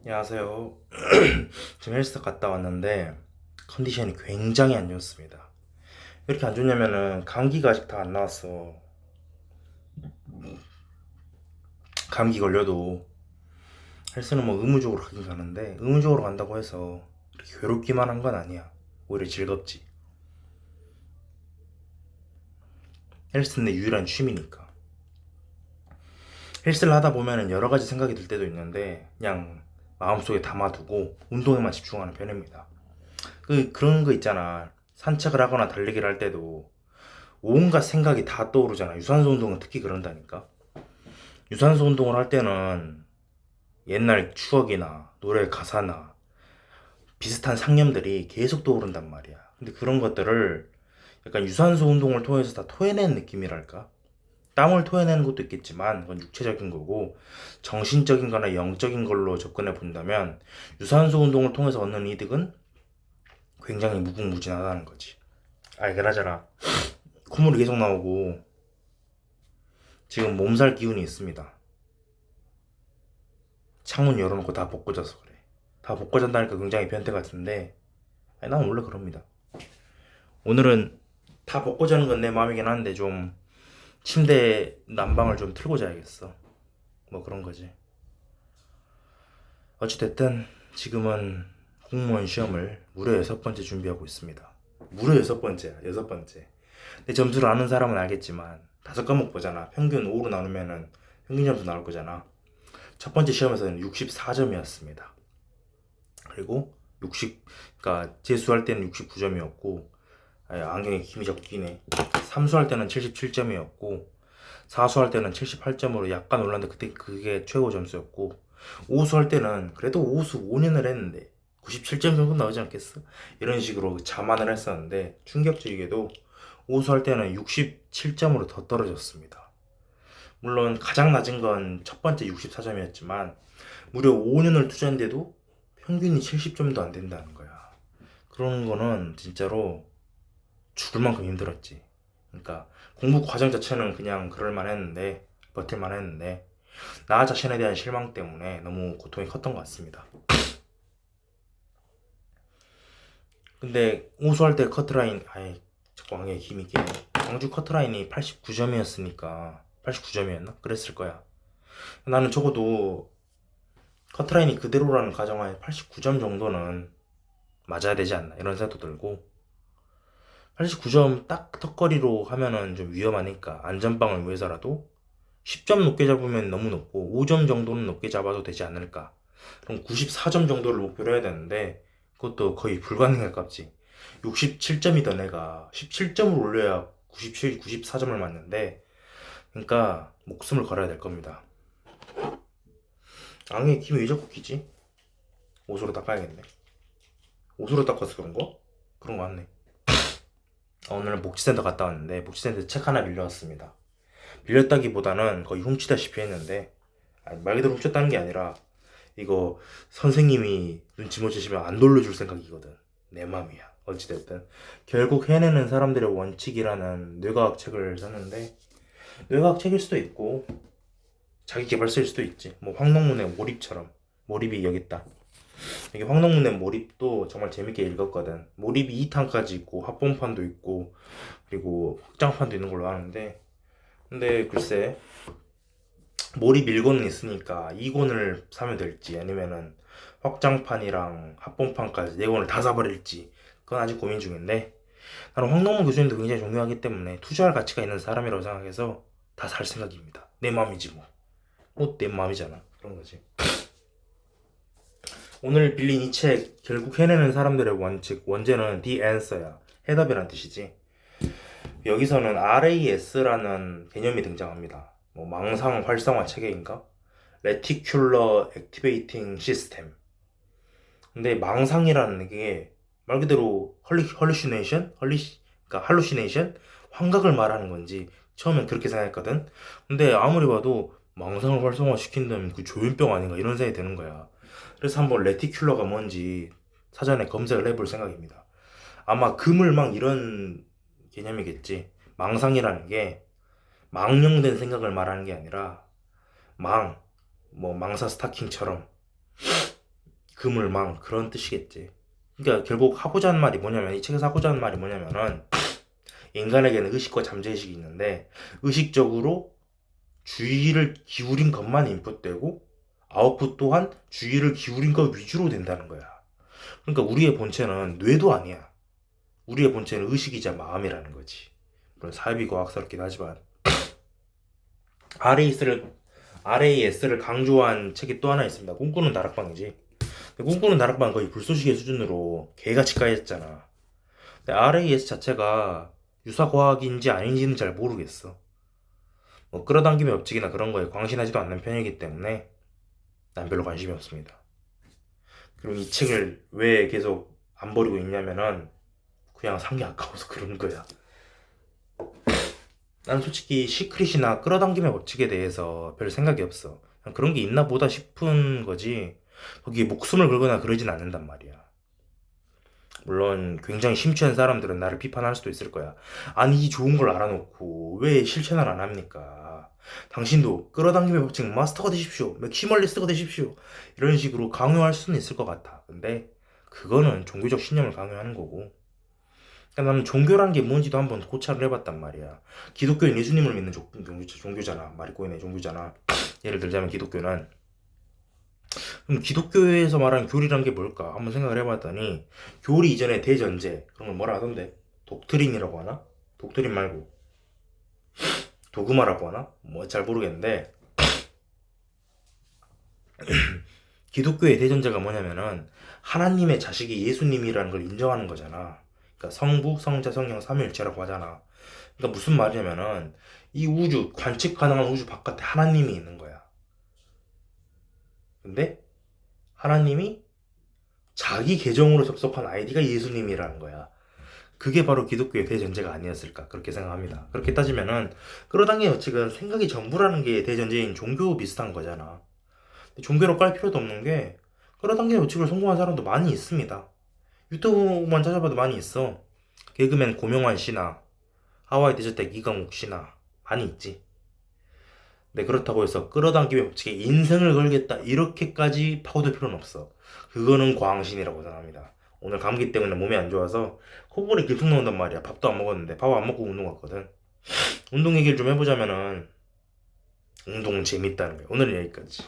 안녕하세요. 지금 헬스 갔다 왔는데 컨디션이 굉장히 안 좋습니다. 왜 이렇게 안 좋냐면은 감기가 아직 다 안 나왔어. 감기 걸려도 헬스는 뭐 의무적으로 가긴 가는데 의무적으로 간다고 해서 이렇게 괴롭기만 한 건 아니야. 오히려 즐겁지. 헬스는 내 유일한 취미니까. 헬스를 하다 보면은 여러 가지 생각이 들 때도 있는데 그냥 마음속에 담아두고 운동에만 집중하는 편입니다. 그런 거 있잖아. 산책을 하거나 달리기를 할 때도 온갖 생각이 다 떠오르잖아. 유산소 운동은 특히 그런다니까. 유산소 운동을 할 때는 옛날 추억이나 노래 가사나 비슷한 상념들이 계속 떠오른단 말이야. 근데 그런 것들을 약간 유산소 운동을 통해서 다 토해낸 느낌이랄까? 땀을 토해내는 것도 있겠지만 그건 육체적인 거고, 정신적인 거나 영적인 걸로 접근해 본다면 유산소 운동을 통해서 얻는 이득은 굉장히 무궁무진하다는 거지. 그나저나 콧물이 계속 나오고 지금 몸살 기운이 있습니다. 창문 열어놓고 다 벗고 자서 그래. 다 벗고 잔다니까 굉장히 변태 같은데, 난 원래 그럽니다. 오늘은 다 벗고 자는 건 내 마음이긴 한데 좀 침대 난방을 좀 틀고 자야겠어. 뭐 그런 거지. 어찌됐든 지금은 공무원 시험을 무려 6번째 준비하고 있습니다. 무려 6번째야, 6번째. 내 점수를 아는 사람은 알겠지만 5과목 보잖아. 평균 5로 나누면은 평균 점수 나올 거잖아. 첫 번째 시험에서는 64점이었습니다. 그리고 60, 그러니까 재수할 때는 69점이었고, 안경에 힘이 자꾸 끼네. 삼수할 때는 77점이었고, 사수할 때는 78점으로 약간 올랐는데 그때 그게 최고 점수였고, 오수할 때는 그래도 오수 5년을 했는데 97점 정도 나오지 않겠어? 이런 식으로 자만을 했었는데 충격적이게도 오수할 때는 67점으로 더 떨어졌습니다. 물론 가장 낮은 건 첫 번째 64점이었지만 무려 5년을 투자했는데도 평균이 70점도 안 된다는 거야. 그런 거는 진짜로 죽을 만큼 힘들었지. 그러니까 공부 과정 자체는 그냥 그럴만 했는데, 버틸만 했는데, 나 자신에 대한 실망 때문에 너무 고통이 컸던 것 같습니다. 근데 우수할 때 커트라인, 자꾸 광에 힘이 끼네. 광주 커트라인이 89점이었으니까, 89점이었나? 그랬을 거야. 나는 적어도 커트라인이 그대로라는 가정하에 89점 정도는 맞아야 되지 않나 이런 생각도 들고, 89점 딱 턱걸이로 하면은 좀 위험하니까 안전빵을 위해서라도 10점 높게 잡으면 너무 높고 5점 정도는 높게 잡아도 되지 않을까. 그럼 94점 정도를 목표로 해야 되는데 그것도 거의 불가능에 가깝지. 67점이던 애가 17점을 올려야 97, 94점을 맞는데, 그러니까 목숨을 걸어야 될 겁니다. 앙에 김이 왜 자꾸 끼지? 옷으로 닦아야겠네. 옷으로 닦아서 그런 거? 그런 거 같네. 오늘 복지센터 갔다 왔는데 복지센터 책 하나 빌려왔습니다. 빌렸다기보다는 거의 훔치다시피 했는데, 말 그대로 훔쳤다는 게 아니라 이거 선생님이 눈치 못 채시면 안 돌려줄 생각이거든. 내 맘이야. 어찌됐든 결국 해내는 사람들의 원칙이라는 뇌과학 책을 샀는데, 뇌과학 책일 수도 있고 자기 개발서일 수도 있지. 뭐 황농문의 몰입처럼. 몰입이 여기 있다. 이게 황농문의 몰입도 정말 재밌게 읽었거든. 몰입이 2탄까지 있고 합본판도 있고 그리고 확장판도 있는 걸로 아는데, 근데 글쎄 몰입 1권은 있으니까 2권을 사면 될지 아니면은 확장판이랑 합본판까지 4권을 다 사버릴지 그건 아직 고민 중인데, 나는 황동문 교수님도 굉장히 존경하기 때문에 투자할 가치가 있는 사람이라고 생각해서 다 살 생각입니다. 내 마음이지 뭐. 내 마음이잖아. 그런 거지. 오늘 빌린 이 책 결국 해내는 사람들의 원칙, 원제는 The Answer야. 해답이란 뜻이지. 여기서는 RAS라는 개념이 등장합니다. 뭐 망상 활성화 체계인가? Reticular Activating System. 근데 망상이라는 게 말 그대로 그러니까 hallucination? 환각을 말하는 건지 처음엔 그렇게 생각했거든. 근데 아무리 봐도 망상을 활성화 시킨다면 그 조현병 아닌가 이런 생각이 드는 거야. 그래서 한번 레티큘러가 뭔지 사전에 검색을 해볼 생각입니다. 아마 그물망 이런 개념이겠지. 망상이라는 게 망령된 생각을 말하는 게 아니라 뭐 망사 스타킹처럼 그물망 그런 뜻이겠지. 그러니까 결국 하고자 하는 말이 뭐냐면 이 책에서 하고자 하는 말이 뭐냐면은 인간에게는 의식과 잠재의식이 있는데 의식적으로 주의를 기울인 것만 인풋되고 아웃풋 또한 주의를 기울인 것 위주로 된다는 거야. 그러니까 우리의 본체는 뇌도 아니야. 우리의 본체는 의식이자 마음이라는 거지. 물론 사이비 과학스럽긴 하지만 RAS를 강조한 책이 또 하나 있습니다. 꿈꾸는 다락방이지. 꿈꾸는 다락방은 거의 불쏘시개 수준으로 개같이 까였잖아. 근데 RAS 자체가 유사과학인지 아닌지는 잘 모르겠어. 뭐 끌어당김의 법칙이나 그런 거에 광신하지도 않는 편이기 때문에 난 별로 관심이 없습니다. 그리고 이 책을 왜 계속 안 버리고 있냐면은 그냥 산 게 아까워서 그런 거야. 난 솔직히 시크릿이나 끌어당김의 법칙에 대해서 별 생각이 없어. 그냥 그런 게 있나 보다 싶은 거지. 거기에 목숨을 걸거나 그러진 않는단 말이야. 물론 굉장히 심취한 사람들은 나를 비판할 수도 있을 거야. 아니 이 좋은 걸 알아놓고 왜 실천을 안 합니까? 당신도 끌어당김의 법칙 마스터가 되십시오. 맥시멀리스트가 되십시오. 이런 식으로 강요할 수는 있을 것 같아. 근데 그거는 종교적 신념을 강요하는 거고. 그러니까 나는 종교라는 게 뭔지도 한번 고찰을 해봤단 말이야. 기독교는 예수님을 믿는 종교잖아. 말이 꼬이네 종교잖아. 예를 들자면 기독교는 그럼 기독교에서 말하는 교리란 게 뭘까? 한번 생각을 해봤더니 교리 이전에 대전제 그런 걸 뭐라 하던데? 독트린이라고 하나? 독트린 말고 도그마라고 하나? 뭐 잘 모르겠는데 기독교의 대전제가 뭐냐면은 하나님의 자식이 예수님이라는 걸 인정하는 거잖아. 그러니까 성부, 성자, 성령, 삼위일체라고 하잖아. 그러니까 무슨 말이냐면은 이 우주, 관측 가능한 우주 바깥에 하나님이 있는 거야. 근데 하나님이 자기 계정으로 접속한 아이디가 예수님이라는 거야. 그게 바로 기독교의 대전제가 아니었을까 그렇게 생각합니다. 그렇게 따지면은 끌어당기는 법칙은 생각이 전부라는 게 대전제인 종교 비슷한 거잖아. 종교로 깔 필요도 없는 게 끌어당기는 법칙을 성공한 사람도 많이 있습니다. 유튜브만 찾아봐도 많이 있어. 개그맨 고명환 씨나 하와이 대저택 이강욱 씨나 많이 있지. 근데 그렇다고 해서 끌어당김의 법칙에 인생을 걸겠다 이렇게까지 파고들 필요는 없어. 그거는 광신이라고 생각합니다. 오늘 감기 때문에 몸이 안 좋아서 콧물이 계속 나온단 말이야. 밥도 안 먹었는데 밥 안 먹고 운동 갔거든. 운동 얘기를 좀 해보자면은 운동 재밌다는 거야. 오늘은 여기까지.